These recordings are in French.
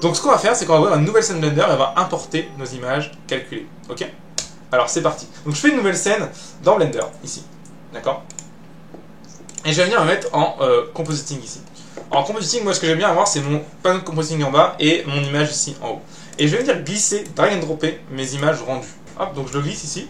Donc ce qu'on va faire, c'est qu'on va ouvrir une nouvelle scène Blender et on va importer nos images calculées. Ok? Alors c'est parti. Donc je fais une nouvelle scène dans Blender, ici. D'accord? Et je vais venir me mettre en compositing ici. En compositing, moi ce que j'aime bien avoir, c'est mon panneau de compositing en bas et mon image ici en haut. Et je vais venir glisser, drag and dropper mes images rendues. Hop, donc je le glisse ici.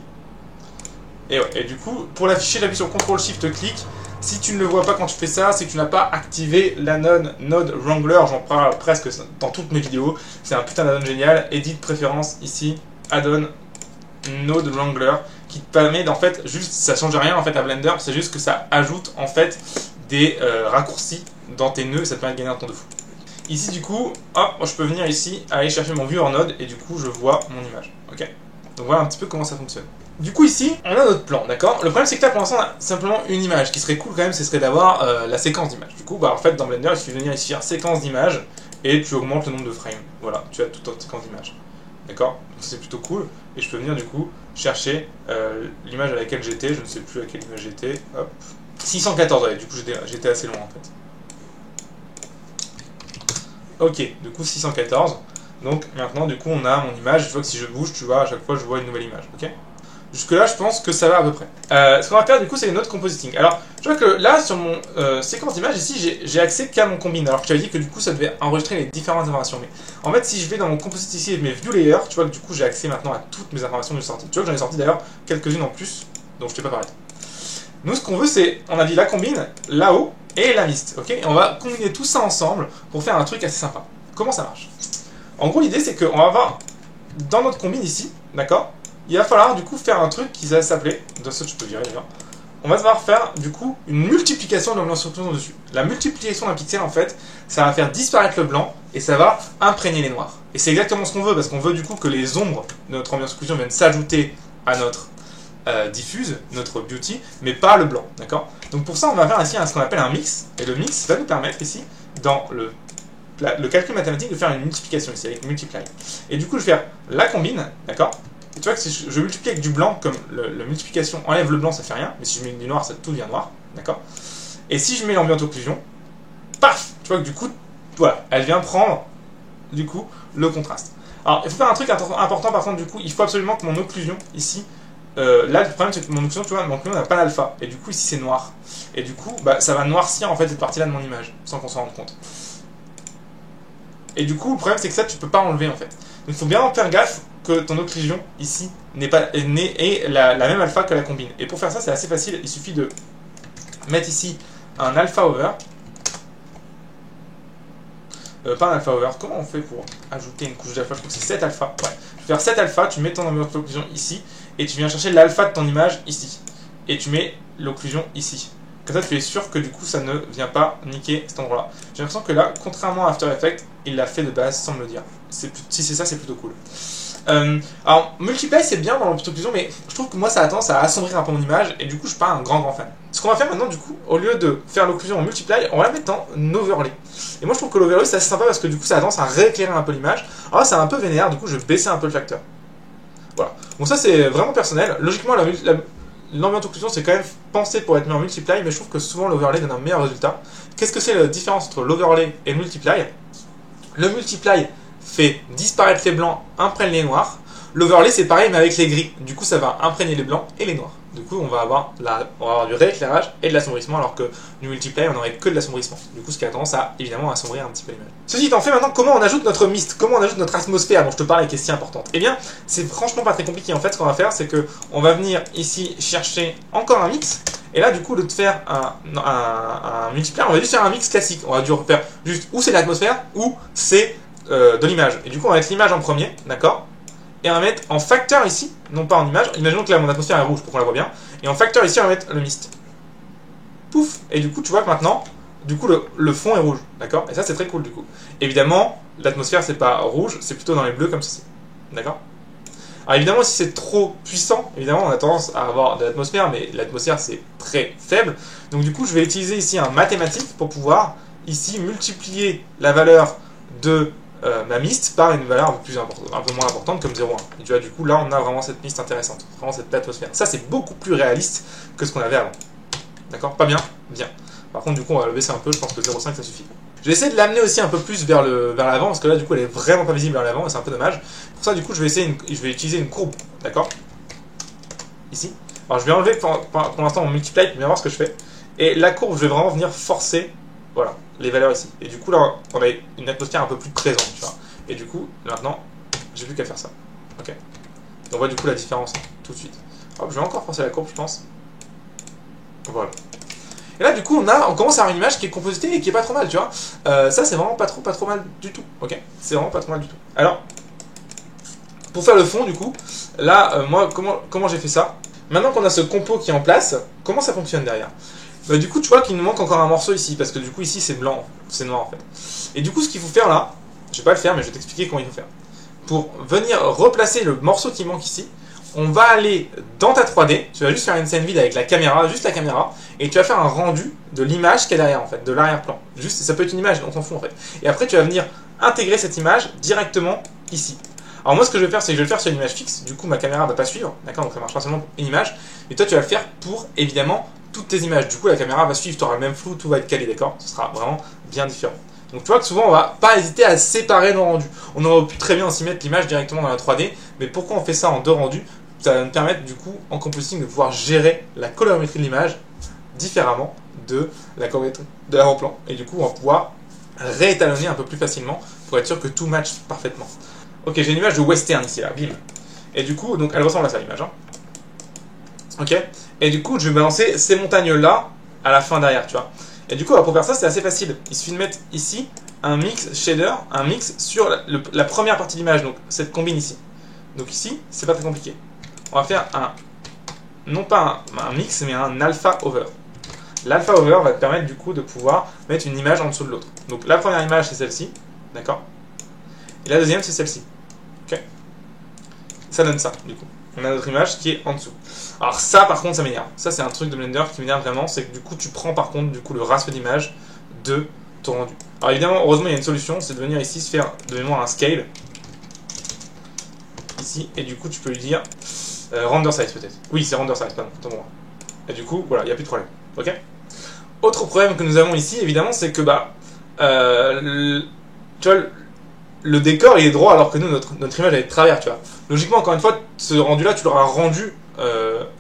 Et ouais, et du coup, pour l'afficher, j'appuie sur CTRL-SHIFT-clic. Si tu ne le vois pas quand tu fais ça, c'est que tu n'as pas activé l'add-on Node Wrangler. J'en parle presque dans toutes mes vidéos. C'est un putain d'add-on génial. Edit préférence ici, add-on Node Wrangler, qui te permet d'en fait, juste, ça change rien en fait à Blender, c'est juste que ça ajoute en fait des raccourcis dans tes nœuds et ça te permet de gagner un temps de fou. Ici du coup, hop, je peux venir ici, aller chercher mon viewer node et du coup je vois mon image. Ok. Donc voilà un petit peu comment ça fonctionne. Du coup ici, on a notre plan, d'accord? Le problème c'est que là pour l'instant on a simplement une image. Ce qui serait cool quand même, ce serait d'avoir la séquence d'images. Du coup, bah en fait dans Blender, il suffit de venir ici faire séquence d'images et tu augmentes le nombre de frames. Voilà, tu as toute ta séquence d'images. D'accord? Donc c'est plutôt cool. Et je peux venir du coup chercher l'image à laquelle j'étais. Je ne sais plus à quelle image j'étais. Hop. 614, ouais, du coup j'étais assez loin en fait. Ok, du coup 614. Donc maintenant du coup on a mon image. Je vois que si je bouge, tu vois, à chaque fois je vois une nouvelle image. Ok? Jusque là je pense que ça va à peu près. Ce qu'on va faire du coup c'est une autre compositing. Alors je vois que là sur mon séquence d'image ici j'ai accès qu'à mon combine. Alors que tu avais dit que du coup ça devait enregistrer les différentes informations. Mais en fait si je vais dans mon composite ici et mes view layers, tu vois que du coup j'ai accès maintenant à toutes mes informations que j'ai sorties. Tu vois que j'en ai sorti d'ailleurs quelques-unes en plus dont je t'ai pas parlé. Nous ce qu'on veut c'est, on a dit la combine, là-haut et la mist. Ok? Et on va combiner tout ça ensemble pour faire un truc assez sympa. Comment ça marche? En gros l'idée c'est qu'on va avoir dans notre combine ici, d'accord? Il va falloir du coup faire un truc qui va s'appeler, de ça tu peux virer d'ailleurs, on va devoir faire du coup une multiplication de l'instruction dessus. La multiplication d'un pixel en fait, ça va faire disparaître le blanc et ça va imprégner les noirs. Et c'est exactement ce qu'on veut parce qu'on veut du coup que les ombres de notre ambiance occlusion viennent s'ajouter à notre diffuse, notre beauty, mais pas le blanc, d'accord? Donc pour ça on va faire ici ce qu'on appelle un mix, et le mix va nous permettre ici, dans le calcul mathématique, de faire une multiplication ici avec multiply. Et du coup je vais faire la combine, d'accord? Et tu vois que si je multiplie avec du blanc, comme la multiplication enlève le blanc, ça fait rien. Mais si je mets du noir, ça tout devient noir. D'accord? Et si je mets l'ambiance occlusion, paf! Tu vois que du coup, voilà, elle vient prendre, du coup, le contraste. Alors, il faut faire un truc important, par contre, du coup, il faut absolument que mon occlusion, ici, là, le problème, c'est que mon occlusion, tu vois, mon occlusion n'a pas l'alpha. Et du coup, ici, c'est noir. Et du coup, bah, ça va noircir, en fait, cette partie-là de mon image, sans qu'on s'en rende compte. Et du coup, le problème, c'est que ça, tu peux pas enlever, en fait. Donc, il faut bien en faire gaffe que ton occlusion, ici, est la même alpha que la combine. Et pour faire ça, c'est assez facile. Il suffit de mettre ici un alpha over. Pas un alpha over. Comment on fait pour ajouter une couche d'alpha? Je crois que c'est 7 alpha. Ouais. Je vais faire 7 alpha, tu mets ton ambiance d'occlusion ici, et tu viens chercher l'alpha de ton image ici. Et tu mets l'occlusion ici. Comme ça, tu es sûr que du coup, ça ne vient pas niquer cet endroit-là. J'ai l'impression que là, contrairement à After Effects, il l'a fait de base sans me le dire. Si c'est ça, c'est plutôt cool. Alors, multiply c'est bien dans l'occlusion, mais je trouve que moi ça a tendance à assombrir un peu mon image et du coup je suis pas un grand fan. Ce qu'on va faire maintenant, du coup, au lieu de faire l'occlusion en multiply, on va la mettre en overlay. Et moi je trouve que l'overlay c'est assez sympa parce que du coup ça a tendance à rééclairer un peu l'image. Alors là c'est un peu vénère, du coup je vais baisser un peu le facteur. Voilà. Bon, ça c'est vraiment personnel. Logiquement, l'ambiance occlusion c'est quand même pensé pour être mis en multiply, mais je trouve que souvent l'overlay donne un meilleur résultat. Qu'est-ce que c'est la différence entre l'overlay et le multiply? Le multiply fait disparaître les blancs, imprègne les noirs. L'overlay c'est pareil mais avec les gris. Du coup ça va imprégner les blancs et les noirs. Du coup on va avoir du rééclairage et de l'assombrissement alors que du multiply on n'aurait que de l'assombrissement. Du coup ce qui a tendance à évidemment assombrir un petit peu l'image. Ceci étant fait, maintenant comment on ajoute notre mist, comment on ajoute notre atmosphère dont je te parlais qui est si importante? Eh bien c'est franchement pas très compliqué en fait. Ce qu'on va faire c'est que on va venir ici chercher encore un mix. Et là, du coup, au lieu de faire un multiplier, on va juste faire un mix classique. On va dû refaire juste où c'est l'atmosphère, ou c'est de l'image. Et du coup, on va mettre l'image en premier, d'accord? Et on va mettre en facteur ici, non pas en image. Imaginons que là, mon atmosphère est rouge pour qu'on la voit bien. Et en facteur ici, on va mettre le mist. Pouf! Et du coup, tu vois que maintenant, du coup, le fond est rouge, d'accord? Et ça, c'est très cool, du coup. Évidemment, l'atmosphère, c'est pas rouge, c'est plutôt dans les bleus comme ceci. D'accord? Alors évidemment, si c'est trop puissant, évidemment, on a tendance à avoir de l'atmosphère, mais l'atmosphère, c'est très faible. Donc du coup, je vais utiliser ici un mathématique pour pouvoir, ici, multiplier la valeur de ma mist par une valeur un peu moins importante, comme 0,1. Et tu vois, du coup, là, on a vraiment cette mist intéressante, vraiment cette atmosphère. Ça, c'est beaucoup plus réaliste que ce qu'on avait avant. D'accord? Pas bien? Bien. Par contre, du coup, on va le baisser un peu, je pense que 0,5 ça suffit. Je vais essayer de l'amener aussi un peu plus vers l'avant, parce que là, du coup, elle est vraiment pas visible vers l'avant, et c'est un peu dommage. Pour ça, du coup, je vais utiliser une courbe, d'accord? Ici. Alors, je vais enlever pour l'instant mon multiply pour bien voir ce que je fais. Et la courbe, je vais vraiment venir forcer, voilà, les valeurs ici. Et du coup, là, on a une atmosphère un peu plus présente, tu vois. Et du coup, maintenant, j'ai plus qu'à faire ça. Ok. Et on voit du coup la différence, hein, tout de suite. Hop, je vais encore forcer la courbe, je pense. Voilà. Et là, du coup, on commence à avoir une image qui est compositée et qui est pas trop mal, tu vois. Ça, c'est vraiment pas trop mal du tout, ok. C'est vraiment pas trop mal du tout. Alors, pour faire le fond, du coup, là, moi, comment j'ai fait ça? Maintenant qu'on a ce compo qui est en place, comment ça fonctionne derrière? Bah, du coup, tu vois qu'il nous manque encore un morceau ici, parce que du coup, ici, c'est blanc, c'est noir, en fait. Et du coup, ce qu'il faut faire là, je vais pas le faire, mais je vais t'expliquer comment il faut faire. Pour venir replacer le morceau qui manque ici, on va aller dans ta 3D, tu vas juste faire une scène vide avec la caméra, juste la caméra, et tu vas faire un rendu de l'image qui est derrière en fait, de l'arrière-plan. Juste, ça peut être une image, on s'en fout en fait. Et après, tu vas venir intégrer cette image directement ici. Alors moi, ce que je vais faire, c'est que je vais le faire sur une image fixe, du coup ma caméra ne va pas suivre, d'accord, donc ça marchera seulement pour une image, et toi tu vas le faire pour, évidemment, toutes tes images. Du coup, la caméra va suivre, tu auras le même flou, tout va être calé, d'accord. Ce sera vraiment bien différent. Donc tu vois que souvent on va pas hésiter à séparer nos rendus. On aurait pu très bien aussi mettre l'image directement dans la 3D, mais pourquoi on fait ça en deux rendus? Ça va nous permettre du coup en compositing de pouvoir gérer la colorimétrie de l'image différemment de la colorimétrie de l'avant-plan. Et du coup on va pouvoir réétalonner un peu plus facilement pour être sûr que tout matche parfaitement. Ok, j'ai une image de western ici là, bim. Et du coup, donc elle ressemble à ça l'image. Hein. Ok. Et du coup je vais balancer ces montagnes là à la fin derrière, tu vois. Et du coup, pour faire ça, c'est assez facile. Il suffit de mettre ici un mix shader, un mix sur la première partie de l'image, donc cette combine ici. Donc ici, c'est pas très compliqué. On va faire non pas un mix, mais un alpha over. L'alpha over va te permettre du coup de pouvoir mettre une image en dessous de l'autre. Donc la première image, c'est celle-ci, d'accord? Et la deuxième, c'est celle-ci. Ok? Ça donne ça, du coup. On a notre image qui est en dessous. Alors ça, par contre, ça m'énerve. Ça, c'est un truc de Blender qui m'énerve vraiment, c'est que du coup, tu prends par contre du coup le ratio d'image de ton rendu. Alors évidemment, heureusement, il y a une solution, c'est de venir ici se faire de mémoire un scale. Ici, et du coup, tu peux lui dire render size peut-être. Oui, c'est render size, pardon, autant pour moi. Et du coup, voilà, il n'y a plus de problème. Ok? Autre problème que nous avons ici, évidemment, c'est que tu vois, le décor il est droit alors que nous notre image elle est de travers, tu vois. Logiquement, encore une fois, ce rendu là tu l'auras rendu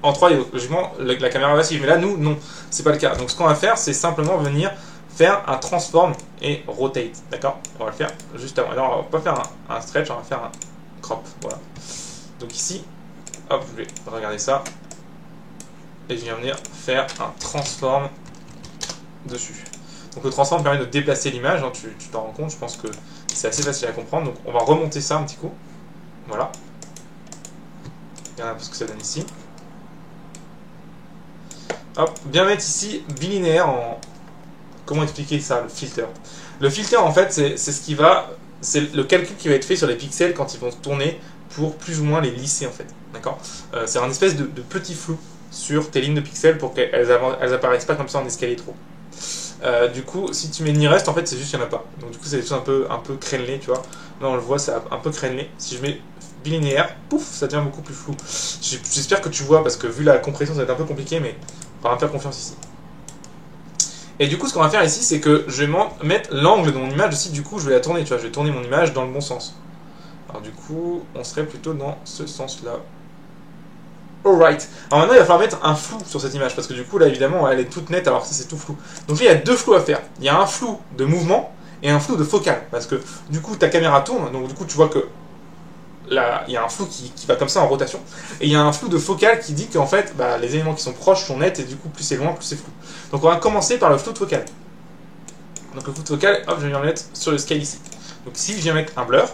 en 3D, donc logiquement la caméra va suivre, mais là nous non, c'est pas le cas. Donc ce qu'on va faire, c'est simplement venir faire un transform et rotate, d'accord. On va le faire juste avant. Alors on va pas faire un stretch, on va faire un crop, voilà. Donc ici, hop, je vais regarder ça et je viens venir faire un transform dessus. Donc le transform permet de déplacer l'image, hein, tu t'en rends compte, je pense que c'est assez facile à comprendre. Donc on va remonter ça un petit coup. Voilà. Regardez un peu ce que ça donne ici. Hop, bien mettre ici bilinéaire en... Comment expliquer ça, le filter? Le filter en fait c'est ce qui va... C'est le calcul qui va être fait sur les pixels quand ils vont tourner pour plus ou moins les lisser en fait. D'accord. C'est un espèce de petit flou sur tes lignes de pixels pour qu'elles apparaissent pas comme ça en escalier trop. Du coup, si tu mets nearest, en fait, c'est juste qu'il n'y en a pas. Donc, du coup, c'est des choses un peu crénelées, tu vois. Là, on le voit, c'est un peu crénelé. Si je mets bilinéaire, pouf, ça devient beaucoup plus flou. J'espère que tu vois, parce que vu la compression, ça va être un peu compliqué, mais on va me faire confiance ici. Et du coup, ce qu'on va faire ici, c'est que je vais mettre l'angle de mon image aussi. Du coup, je vais la tourner, tu vois. Je vais tourner mon image dans le bon sens. Alors, du coup, on serait plutôt dans ce sens-là. Alright. Alors maintenant, il va falloir mettre un flou sur cette image parce que du coup, là, évidemment, elle est toute nette alors que ça, c'est tout flou. Donc là, il y a deux flous à faire. Il y a un flou de mouvement et un flou de focal parce que du coup, ta caméra tourne. Donc du coup, tu vois que là, il y a un flou qui va comme ça en rotation. Et il y a un flou de focal qui dit qu'en fait, les éléments qui sont proches sont nets et du coup, plus c'est loin, plus c'est flou. Donc on va commencer par le flou de focal. Donc le flou de focal, hop, je viens le mettre sur le scale ici. Donc ici, je viens mettre un blur.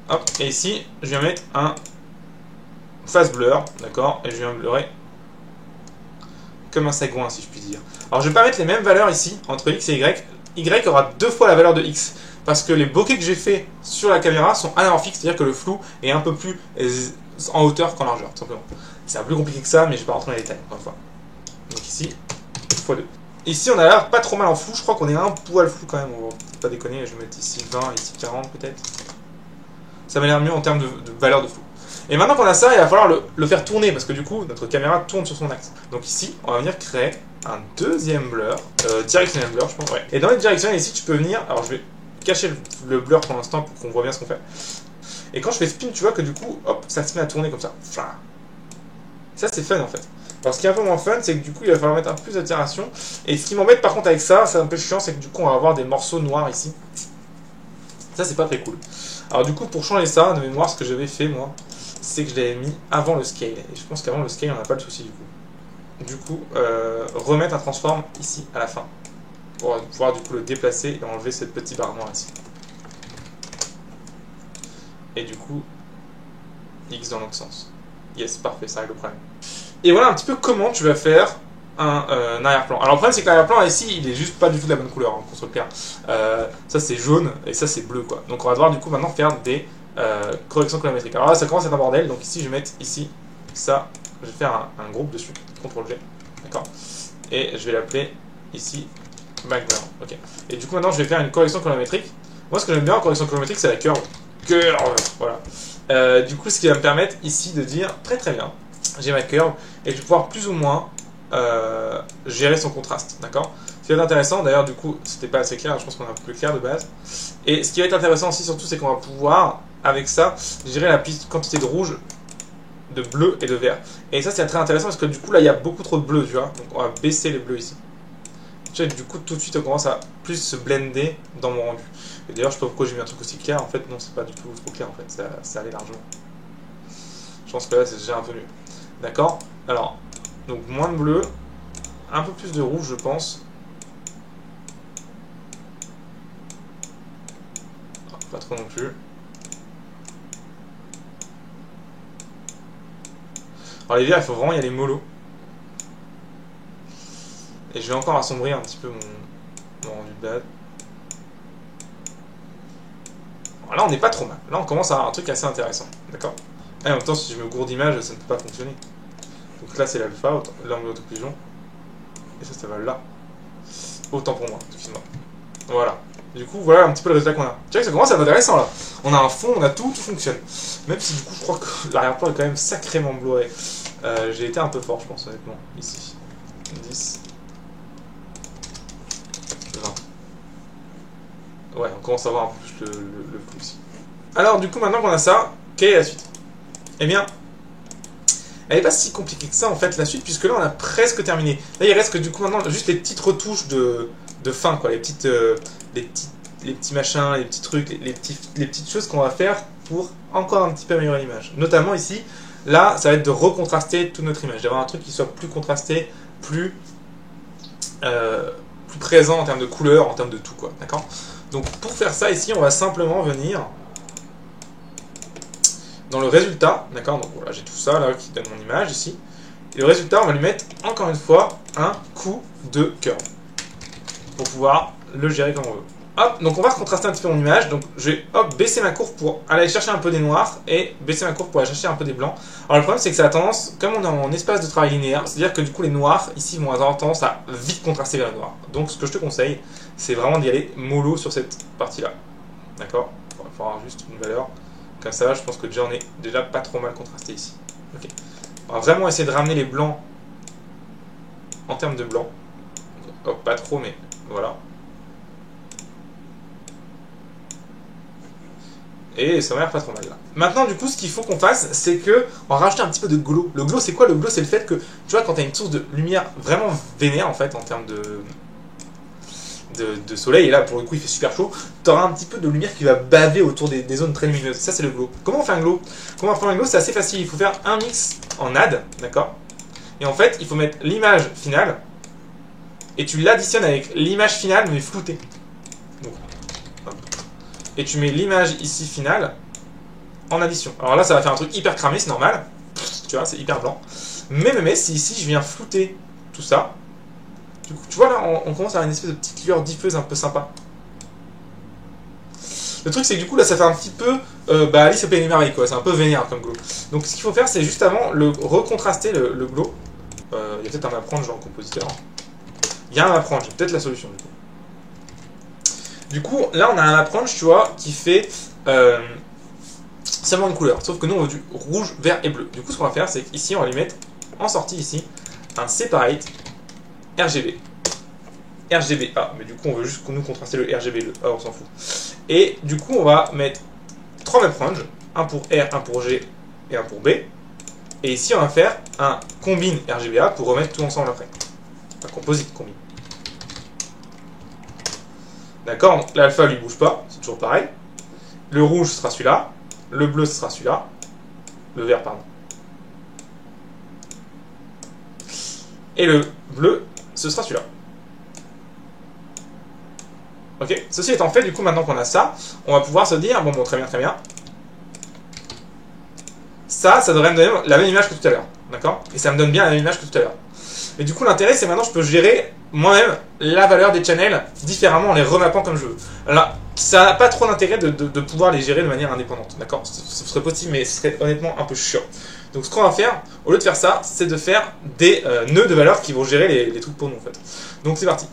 Hop, et ici, je viens mettre un face blur, d'accord, et je viens blurrer comme un sagouin si je puis dire. Alors je vais pas mettre les mêmes valeurs ici entre x et y. Y aura deux fois la valeur de x parce que les bokeh que j'ai fait sur la caméra sont anamorphiques, c'est-à-dire que le flou est un peu plus en hauteur qu'en largeur, tout simplement. C'est un peu plus compliqué que ça, mais je vais pas rentrer dans les détails encore une fois. Donc ici, x2. Ici on a l'air pas trop mal en flou, je crois qu'on est un poil flou quand même, on va pas déconner, je vais mettre ici 20, ici 40 peut-être. Ça m'a l'air mieux en termes de valeur de flou. Et maintenant qu'on a ça, il va falloir le faire tourner parce que du coup, notre caméra tourne sur son axe. Donc ici, on va venir créer un deuxième blur, directionnel blur, je pense. Ouais. Et dans les directionnels ici, tu peux venir. Alors, je vais cacher le blur pour l'instant pour qu'on voit bien ce qu'on fait. Et quand je fais spin, tu vois que du coup, hop, ça se met à tourner comme ça. Ça, c'est fun en fait. Alors, ce qui est un peu moins fun, c'est que du coup, il va falloir mettre un peu plus d'altération. Et ce qui m'embête par contre avec ça, c'est un peu chiant, c'est que du coup, on va avoir des morceaux noirs ici. Ça, c'est pas très cool. Alors, du coup, pour changer ça, de mémoire, ce que j'avais fait moi, c'est que je l'avais mis avant le scale. Et je pense qu'avant le scale, on n'a pas le souci du coup. Du coup, remettre un transform ici à la fin. Pour pouvoir du coup le déplacer et enlever cette petite barre noire ici. Et du coup, X dans l'autre sens. Yes, parfait, ça règle le problème. Et voilà un petit peu comment tu vas faire un arrière-plan. Alors le problème c'est que l'arrière-plan ici, il est juste pas du tout de la bonne couleur, hein, pour se clair. Ça c'est jaune et ça c'est bleu quoi. Donc on va devoir du coup maintenant faire des corrections colorimétriques. Alors là ça commence à être un bordel, donc ici je vais mettre ici ça, je vais faire un groupe dessus, CTRL G, d'accord. Et je vais l'appeler ici background, ok. Et du coup maintenant je vais faire une correction colorimétrique. Moi ce que j'aime bien en correction colorimétrique c'est la curve. Voilà. Du coup ce qui va me permettre ici de dire très bien, j'ai ma curve et je vais pouvoir plus ou moins gérer son contraste, d'accord. Ce qui va être intéressant, d'ailleurs du coup c'était pas assez clair, je pense qu'on a un peu plus clair de base. Et ce qui va être intéressant aussi surtout c'est qu'on va pouvoir avec ça gérer la quantité de rouge, de bleu et de vert. Et ça c'est très intéressant parce que du coup là il y a beaucoup trop de bleu, tu vois, donc on va baisser les bleus ici. Tu vois, du coup tout de suite on commence à plus se blender dans mon rendu. Et d'ailleurs je sais pas pourquoi j'ai mis un truc aussi clair, en fait non c'est pas du tout trop clair en fait, ça allait largement. Je pense que là c'est déjà un peu mieux. D'accord. Alors, donc moins de bleu, un peu plus de rouge je pense. Pas trop non plus. Alors les verts, il faut vraiment y aller mollo. Et je vais encore assombrir un petit peu mon rendu de base. Alors là on n'est pas trop mal. Là on commence à avoir un truc assez intéressant. D'accord. Et en même temps si je me gourde d'image ça ne peut pas fonctionner. Donc là c'est l'alpha, l'angle d'autocclusion. Et ça va là. Autant pour moi, excuse-moi. Voilà. Du coup, voilà un petit peu le résultat qu'on a. Tu vois que ça commence à être intéressant là. On a un fond, on a tout fonctionne. Même si du coup, je crois que l'arrière-plan est quand même sacrément bluré. J'ai été un peu fort, je pense, honnêtement. Ici. 10. 20. Ouais, on commence à voir un peu plus le flou ici. Alors, du coup, maintenant qu'on a ça, quelle est la suite? Eh bien, elle n'est pas si compliquée que ça en fait la suite, puisque là on a presque terminé. Là il reste que du coup maintenant juste les petites retouches de fin, quoi, les petits machins, les petits trucs, les petites choses qu'on va faire pour encore un petit peu améliorer l'image. Notamment ici, là ça va être de recontraster toute notre image, d'avoir un truc qui soit plus contrasté, plus présent en termes de couleur, en termes de tout, quoi, d'accord. Donc pour faire ça ici, on va simplement venir dans le résultat, d'accord, donc voilà, j'ai tout ça là qui donne mon image ici. Et le résultat, on va lui mettre encore une fois un coup de curve pour pouvoir le gérer comme on veut. Hop, donc on va contraster un petit peu mon image. Donc je vais baisser ma courbe pour aller chercher un peu des noirs et baisser ma courbe pour aller chercher un peu des blancs. Alors le problème c'est que ça a tendance, comme on est en espace de travail linéaire, c'est-à-dire que du coup les noirs ici vont avoir tendance à vite contraster vers les noirs. Donc ce que je te conseille, c'est vraiment d'y aller mollo sur cette partie-là. D'accord. Il va falloir juste une valeur. Comme ça, je pense que déjà on est déjà pas trop mal contrasté ici. Ok. On va vraiment essayer de ramener les blancs en termes de blanc. Hop, pas trop, mais voilà. Et ça m'a l'air pas trop mal là. Maintenant, du coup, ce qu'il faut qu'on fasse, c'est que on va rajouter un petit peu de glow. Le glow, c'est quoi? Le glow, c'est le fait que, tu vois, quand tu as une source de lumière vraiment vénère, en fait, en termes de soleil, et là pour le coup il fait super chaud, tu auras un petit peu de lumière qui va baver autour des zones très lumineuses. Ça c'est le glow. Comment on fait un glow? Comment on fait un glow? C'est assez facile, il faut faire un mix en add, d'accord? Et en fait il faut mettre l'image finale et tu l'additionnes avec l'image finale mais floutée. Donc, et tu mets l'image ici finale en addition. Alors là ça va faire un truc hyper cramé, c'est normal, tu vois, c'est hyper blanc. Mais si ici je viens flouter tout ça, du coup, tu vois là, on commence à avoir une espèce de petite lueur diffuse un peu sympa. Le truc c'est que du coup là ça fait un petit peu Alice au Pays des Merveilles, quoi, c'est un peu vénère comme glow. Donc ce qu'il faut faire c'est juste avant recontraster le glow. Il y a peut-être un apprendre genre compositeur. Il y a un apprendre, j'ai peut-être la solution du coup. Du coup là on a un apprendre, tu vois, qui fait seulement une couleur. Sauf que nous on veut du rouge, vert et bleu. Du coup ce qu'on va faire c'est qu'ici on va lui mettre en sortie ici un separate RGB. RGBA, mais du coup on veut juste nous contraster le RGB, le A on s'en fout. Et du coup on va mettre 3 map range, un pour R, un pour G et un pour B. Et ici on va faire un combine RGBA pour remettre tout ensemble après. Un composite combine. D'accord, donc l'alpha lui bouge pas, c'est toujours pareil. Le rouge sera celui-là, le bleu sera celui-là, le vert pardon. Et le bleu, ce sera celui-là. Ok, ceci étant fait, du coup, maintenant qu'on a ça, on va pouvoir se dire, bon, très bien, très bien. Ça devrait me donner la même image que tout à l'heure, d'accord? Et ça me donne bien la même image que tout à l'heure. Mais du coup, l'intérêt, c'est maintenant, je peux gérer moi-même la valeur des channels différemment en les remappant comme je veux. Alors, ça n'a pas trop d'intérêt de pouvoir les gérer de manière indépendante, d'accord? Ce serait possible, mais ce serait honnêtement un peu chiant. Donc, ce qu'on va faire, au lieu de faire ça, c'est de faire des nœuds de valeurs qui vont gérer les trucs pour nous, en fait. Donc, c'est parti.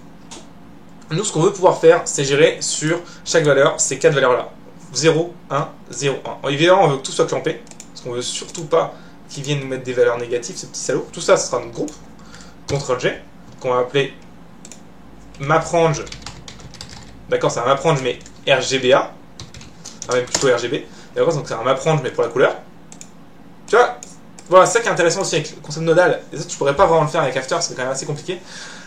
Nous, ce qu'on veut pouvoir faire, c'est gérer sur chaque valeur ces 4 valeurs-là. 0, 1, 0, 1. Évidemment, on veut que tout soit clampé, parce qu'on veut surtout pas qu'ils viennent nous mettre des valeurs négatives, ces petits salauds. Tout ça, ce sera notre groupe. CTRL-G, qu'on va appeler MapRange. D'accord, c'est un MapRange, mais RGBA. Ah, même plutôt RGB. D'accord, donc c'est un MapRange, mais pour la couleur. Tu vois, voilà, c'est ça qui est intéressant aussi avec le concept nodal. Et ça, tu pourrais pas vraiment le faire avec After, c'est quand même assez compliqué.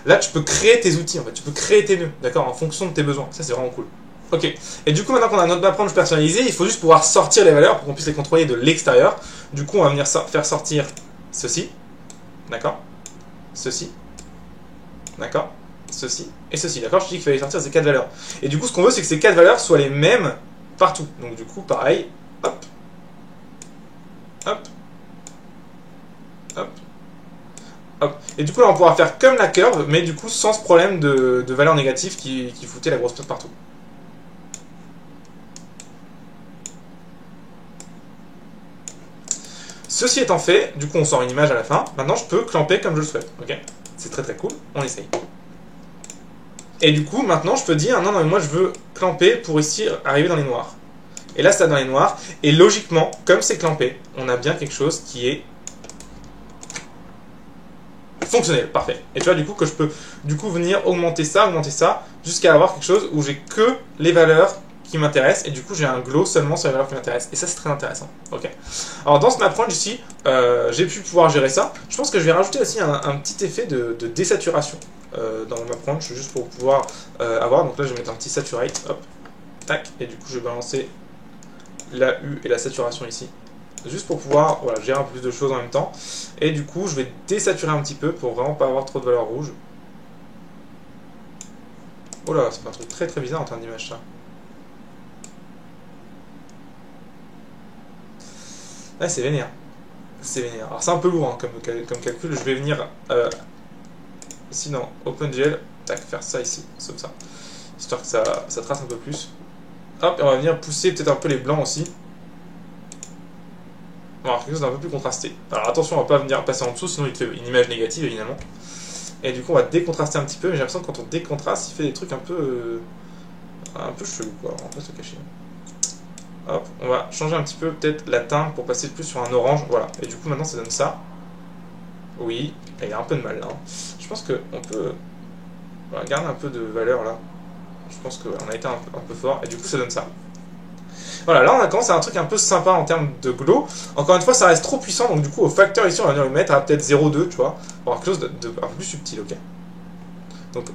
Là, tu peux créer tes outils, en fait. Tu peux créer tes nœuds, d'accord, en fonction de tes besoins. Ça, c'est vraiment cool. Ok. Et du coup, maintenant qu'on a notre MapRange personnalisé, il faut juste pouvoir sortir les valeurs pour qu'on puisse les contrôler de l'extérieur. Du coup, on va venir faire sortir ceci. D'accord. Ceci. D'accord. Ceci. Et ceci. D'accord. Je dis qu'il fallait sortir ces 4 valeurs. Et du coup, ce qu'on veut, c'est que ces 4 valeurs soient les mêmes partout. Donc, du coup, pareil. Hop. Hop. Hop. Hop. Et du coup, là, on pourra faire comme la curve, mais du coup, sans ce problème de valeur négative qui foutait la grosse perte partout. Ceci étant fait, du coup, on sort une image à la fin. Maintenant, je peux clamper comme je le souhaite. Ok, c'est très très cool. On essaye. Et du coup, maintenant, je peux dire, non, mais moi, je veux clamper pour ici arriver dans les noirs. Et là, ça dans les noirs. Et logiquement, comme c'est clampé, on a bien quelque chose qui est fonctionnel, parfait. Et tu vois du coup que je peux venir augmenter ça, jusqu'à avoir quelque chose où j'ai que les valeurs qui m'intéressent et du coup j'ai un glow seulement sur les valeurs qui m'intéressent. Et ça c'est très intéressant. Ok. Alors dans ce MapRange ici, j'ai pu pouvoir gérer ça. Je pense que je vais rajouter aussi un petit effet de désaturation dans mon MapRange juste pour pouvoir avoir. Donc là je vais mettre un petit saturate, hop, tac, et du coup je vais balancer la U et la saturation ici. Juste pour pouvoir voilà, gérer un peu plus de choses en même temps. Et du coup, je vais désaturer un petit peu pour vraiment pas avoir trop de valeur rouge. Oh là, c'est un truc très très bizarre en termes d'image ça. Ouais, c'est vénère. C'est vénère. Alors c'est un peu lourd hein, comme calcul. Je vais venir ici dans OpenGL, tac, faire ça ici, comme ça. Histoire que ça trace un peu plus. Hop, et on va venir pousser peut-être un peu les blancs aussi. On va avoir quelque chose d'un peu plus contrasté. Alors attention, on va pas venir passer en dessous, sinon il te fait une image négative évidemment. Et du coup, on va décontraster un petit peu, mais j'ai l'impression que quand on décontraste, il fait des trucs un peu chelou quoi, on va pas se cacher. Hop, on va changer un petit peu peut-être la teinte pour passer plus sur un orange, voilà. Et du coup, maintenant ça donne ça. Oui, il y a un peu de mal là. Hein. Je pense qu'on peut voilà, garder un peu de valeur là. Je pense qu'on a été un peu fort, et du coup, ça donne ça. Voilà, là on a commencé à un truc un peu sympa en termes de glow. Encore une fois, ça reste trop puissant, donc du coup au facteur ici on va venir le mettre à peut-être 0,2, tu vois, pour avoir quelque chose de un peu plus subtil, ok. Donc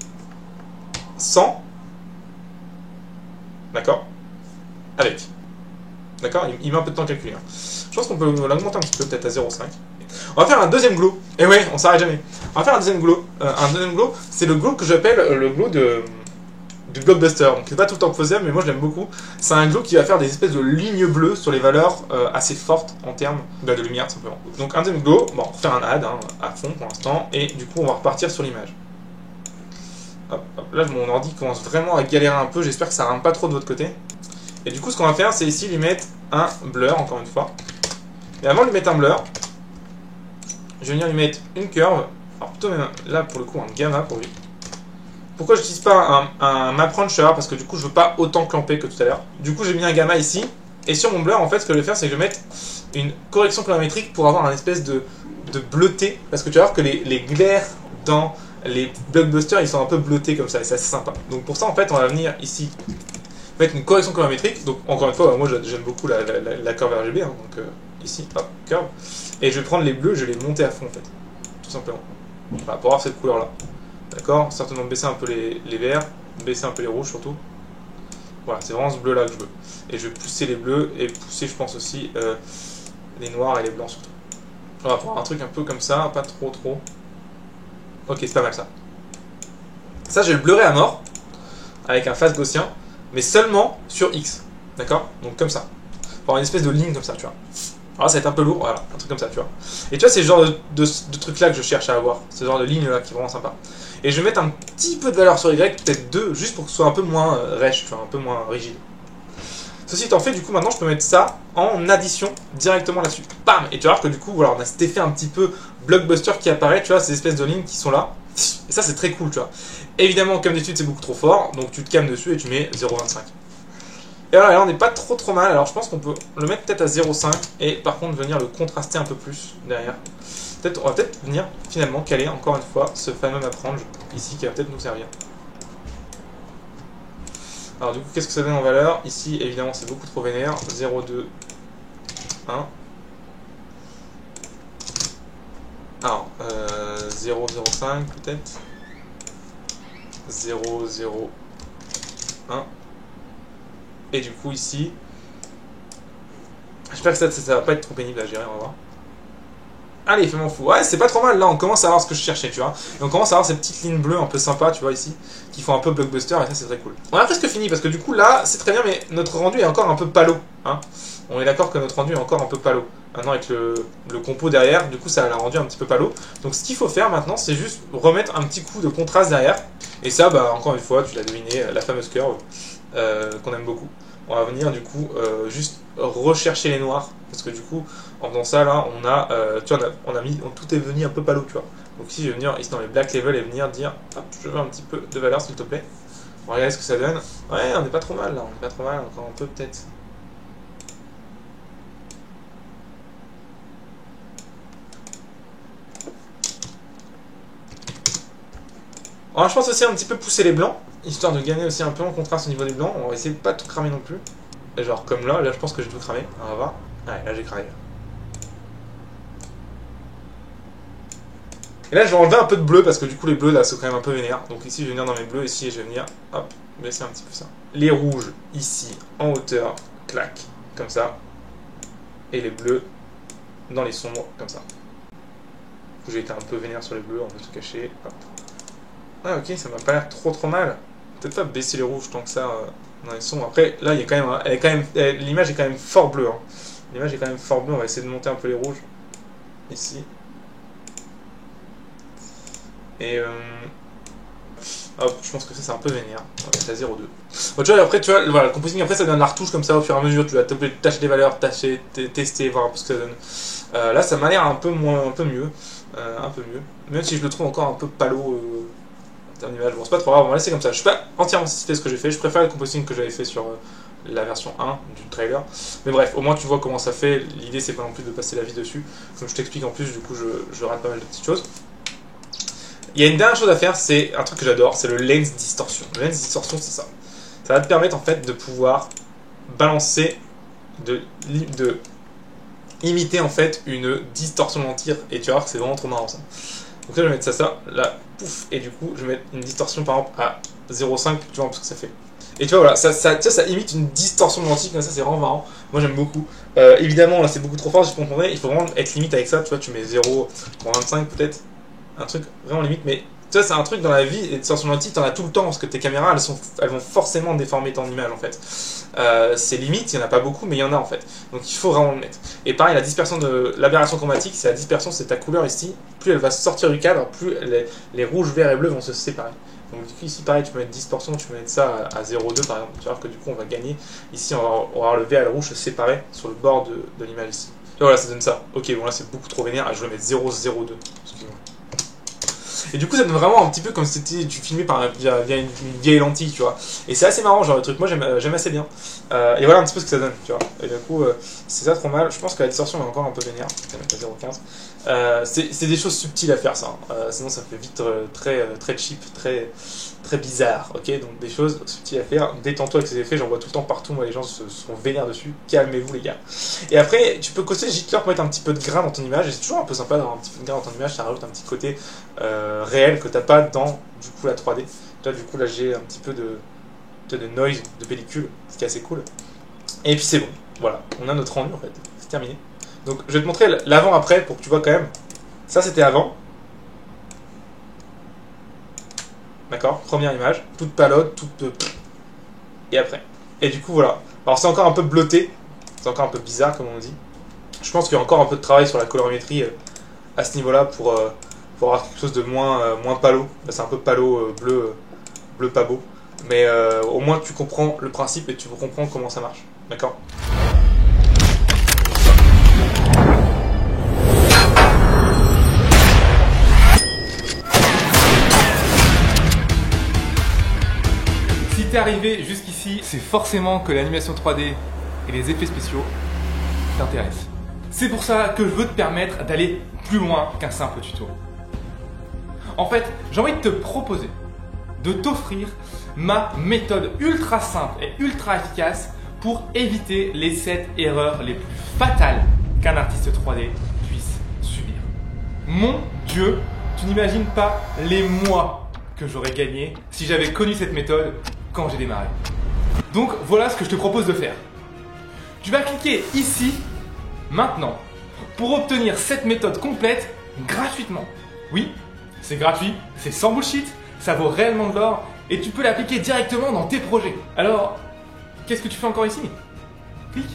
100, d'accord, avec, d'accord, il met un peu de temps à calculer. Hein. Je pense qu'on peut l'augmenter un petit peu, peut-être à 0,5. On va faire un deuxième glow, et ouais, on s'arrête jamais. On va faire un deuxième glow, c'est le glow que j'appelle le glow du blockbuster, donc c'est pas tout le temps faisable, mais moi je l'aime beaucoup. C'est un glow qui va faire des espèces de lignes bleues sur les valeurs assez fortes en termes de lumière tout simplement. Donc un deuxième glow, bon, on va faire un add hein, à fond pour l'instant, et du coup on va repartir sur l'image. Hop, hop, là mon ordi commence vraiment à galérer un peu, j'espère que ça rame pas trop de votre côté. Et du coup ce qu'on va faire c'est ici lui mettre un blur encore une fois. Et avant de lui mettre un blur, je vais venir lui mettre une curve, alors plutôt même là pour le coup un gamma pour lui. Pourquoi je n'utilise pas un MapRange parce que du coup je veux pas autant clamper que tout à l'heure. Du coup j'ai mis un gamma ici, et sur mon blur en fait ce que je vais faire c'est que je vais mettre une correction colorimétrique pour avoir un espèce de bleuté, parce que tu vas voir que les glaires dans les blockbusters ils sont un peu bleutés comme ça et c'est assez sympa. Donc pour ça en fait on va venir ici mettre une correction colorimétrique. Donc encore une fois moi j'aime beaucoup la curve RGB, hein, donc ici hop curve, et je vais prendre les bleus, je vais les monter à fond en fait, tout simplement, voilà, pour avoir cette couleur là. D'accord, certainement baisser un peu les verts, baisser un peu les rouges surtout. Voilà, c'est vraiment ce bleu là que je veux. Et je vais pousser les bleus et pousser je pense aussi les noirs et les blancs surtout. On va prendre un truc un peu comme ça, pas trop. Ok, c'est pas mal ça. Ça, je vais le bleurer à mort, avec un phase gaussien, mais seulement sur X. D'accord? Donc comme ça. Pour avoir une espèce de ligne comme ça, tu vois. Alors ça va être un peu lourd, voilà, un truc comme ça, tu vois. Et tu vois, c'est ce genre de truc là que je cherche à avoir. Ce genre de ligne là qui est vraiment sympa. Et je vais mettre un petit peu de valeur sur Y, peut-être 2, juste pour que ce soit un peu moins rêche, tu vois, un peu moins rigide. Ceci étant fait, du coup, maintenant, je peux mettre ça en addition directement là-dessus. Bam! Et tu vas voir que du coup, voilà, on a cet effet un petit peu blockbuster qui apparaît, tu vois, ces espèces de lignes qui sont là. Et ça, c'est très cool, tu vois. Évidemment, comme d'habitude, c'est beaucoup trop fort, donc tu te calmes dessus et tu mets 0,25. Et voilà, là, on n'est pas trop mal. Alors, je pense qu'on peut le mettre peut-être à 0,5 et par contre, venir le contraster un peu plus derrière. On va peut-être venir finalement caler encore une fois ce fameux map range ici qui va peut-être nous servir. Alors du coup, qu'est-ce que ça donne en valeur? Ici, évidemment, c'est beaucoup trop vénère. 0,2, 1. Alors, 0,05 peut-être. 0,01. Et du coup, ici, j'espère que ça va pas être trop pénible à gérer, on va voir. Allez, fais-moi fou. Ouais, c'est pas trop mal, là, on commence à avoir ce que je cherchais, tu vois. Et on commence à avoir ces petites lignes bleues un peu sympas, tu vois, ici, qui font un peu blockbuster, et ça, c'est très cool. On a presque fini, parce que du coup, là, c'est très bien, mais notre rendu est encore un peu palo, hein. On est d'accord que notre rendu est encore un peu palo. Maintenant, avec le compo derrière, du coup, ça l'a rendu un petit peu palo. Donc, ce qu'il faut faire maintenant, c'est juste remettre un petit coup de contraste derrière. Et ça, bah, encore une fois, tu l'as deviné, la fameuse curve, qu'on aime beaucoup. On va venir, du coup, juste rechercher les noirs, parce que du coup, en faisant ça, là, on a, tu vois, tout est venu un peu palo, tu vois. Donc ici, je vais venir ici dans les black level et venir dire, hop, je veux un petit peu de valeur, s'il te plaît. On va regarder ce que ça donne. Ouais, on n'est pas trop mal, là, on n'est pas trop mal, encore un peu, peut-être. Alors, je pense aussi un petit peu pousser les blancs, histoire de gagner aussi un peu en contraste au niveau des blancs. On va essayer de pas tout cramer non plus. Et genre, comme là, je pense que j'ai tout cramé. On va voir. Ouais, là, j'ai cramé. Et là, je vais enlever un peu de bleu parce que du coup, les bleus là, c'est quand même un peu vénère. Donc ici, je vais venir dans mes bleus. Ici, je vais venir, hop, baisser un petit peu ça. Les rouges, ici, en hauteur, clac, comme ça. Et les bleus dans les sombres, comme ça. Du coup, j'ai été un peu vénère sur les bleus, on va tout cacher. Hop. Ah, ok, ça m'a pas l'air trop mal. Peut-être pas baisser les rouges tant que ça dans les sombres. Après, là, il y a quand même, l'image est quand même fort bleue. Hein. L'image est quand même fort bleue. On va essayer de monter un peu les rouges. Ici. Et hop, je pense que ça c'est un peu vénère. On va mettre à 0,2. Bon, tu vois, après, tu vois, voilà, le composing après ça donne la retouche comme ça au fur et à mesure. Tu vas tâcher des valeurs, tester, voir un peu ce que ça donne. Là, ça m'a l'air un peu mieux. Même si je le trouve encore un peu palo en termes d'image. Bon, c'est pas trop grave, on va laisser comme ça. Je suis pas entièrement satisfait de ce que j'ai fait. Je préfère le composing que j'avais fait sur la version 1 du trailer. Mais bref, au moins tu vois comment ça fait. L'idée, c'est pas non plus de passer la vie dessus. Comme je t'explique en plus, du coup, je rate pas mal de petites choses. Il y a une dernière chose à faire, c'est un truc que j'adore, c'est le lens distortion. Le lens distortion, c'est ça. Ça va te permettre en fait de pouvoir balancer, de imiter en fait une distorsion de lentille, et tu vas voir que c'est vraiment trop marrant ça. Donc là je vais mettre ça, là, pouf, et du coup je vais mettre une distorsion par exemple à 0,5 pour que tu vois un peu ce que ça fait. Et tu vois voilà, ça imite une distorsion de lentille, comme ça c'est vraiment marrant, moi j'aime beaucoup. Évidemment là c'est beaucoup trop fort, j'ai compris, il faut vraiment être limite avec ça, tu vois, tu mets 0,25 peut-être. Un truc vraiment limite, mais tu vois, c'est un truc dans la vie, et distorsion de lentille, t'en as tout le temps, parce que tes caméras, elles vont forcément déformer ton image, en fait. C'est limite, il n'y en a pas beaucoup, mais il y en a, en fait. Donc il faut vraiment le mettre. Et pareil, la dispersion de l'aberration chromatique, c'est la dispersion, c'est ta couleur ici, plus elle va sortir du cadre, plus les rouges, verts et bleus vont se séparer. Donc du coup, ici, pareil, tu peux mettre distorsion, tu peux mettre ça à 0,2 par exemple, tu vois que du coup, on va gagner. Ici, on va avoir le vert et le rouge se séparer sur le bord de l'image ici. Et voilà, ça donne ça. Ok, bon là, c'est beaucoup trop vénère, je vais mettre 0,02. Excuse-moi. Et du coup, ça donne vraiment un petit peu comme si tu filmais via une vieille lentille, tu vois. Et c'est assez marrant, genre le truc. Moi, j'aime assez bien. Et voilà un petit peu ce que ça donne, tu vois. Et du coup, c'est ça trop mal. Je pense que la distorsion est encore un peu vénère. Je vais mettre à C'est des choses subtiles à faire ça, hein. Sinon ça fait vite très cheap, très bizarre, ok? Donc des choses subtiles à faire, détends-toi avec ces effets, j'en vois tout le temps partout, moi les gens se sont vénères dessus, calmez-vous les gars. Et après, tu peux cocher Jitter pour mettre un petit peu de grain dans ton image, et c'est toujours un peu sympa d'avoir un petit peu de grain dans ton image, ça rajoute un petit côté réel que t'as pas dans du coup la 3D. Là du coup là j'ai un petit peu de noise, de pellicule, ce qui est assez cool. Et puis c'est bon, voilà, on a notre rendu en fait, c'est terminé. Donc je vais te montrer l'avant-après pour que tu vois quand même. Ça c'était avant. D'accord, première image, toute palote, et après. Et du coup voilà. Alors c'est encore un peu bleuté, c'est encore un peu bizarre comme on dit. Je pense qu'il y a encore un peu de travail sur la colorimétrie à ce niveau-là pour avoir quelque chose de moins palo. Là c'est un peu palo bleu pas beau. Mais au moins tu comprends le principe et tu comprends comment ça marche. D'accord ? Si t'es arrivé jusqu'ici, c'est forcément que l'animation 3D et les effets spéciaux t'intéressent. C'est pour ça que je veux te permettre d'aller plus loin qu'un simple tuto. En fait, j'ai envie de te proposer, de t'offrir ma méthode ultra simple et ultra efficace pour éviter les 7 erreurs les plus fatales qu'un artiste 3D puisse subir. Mon Dieu, tu n'imagines pas les mois que j'aurais gagné si j'avais connu cette méthode quand j'ai démarré. Donc voilà ce que je te propose de faire. Tu vas cliquer ici, maintenant, pour obtenir cette méthode complète gratuitement. Oui, c'est gratuit, c'est sans bullshit, ça vaut réellement de l'or et tu peux l'appliquer directement dans tes projets. Alors, qu'est-ce que tu fais encore ici? Clique.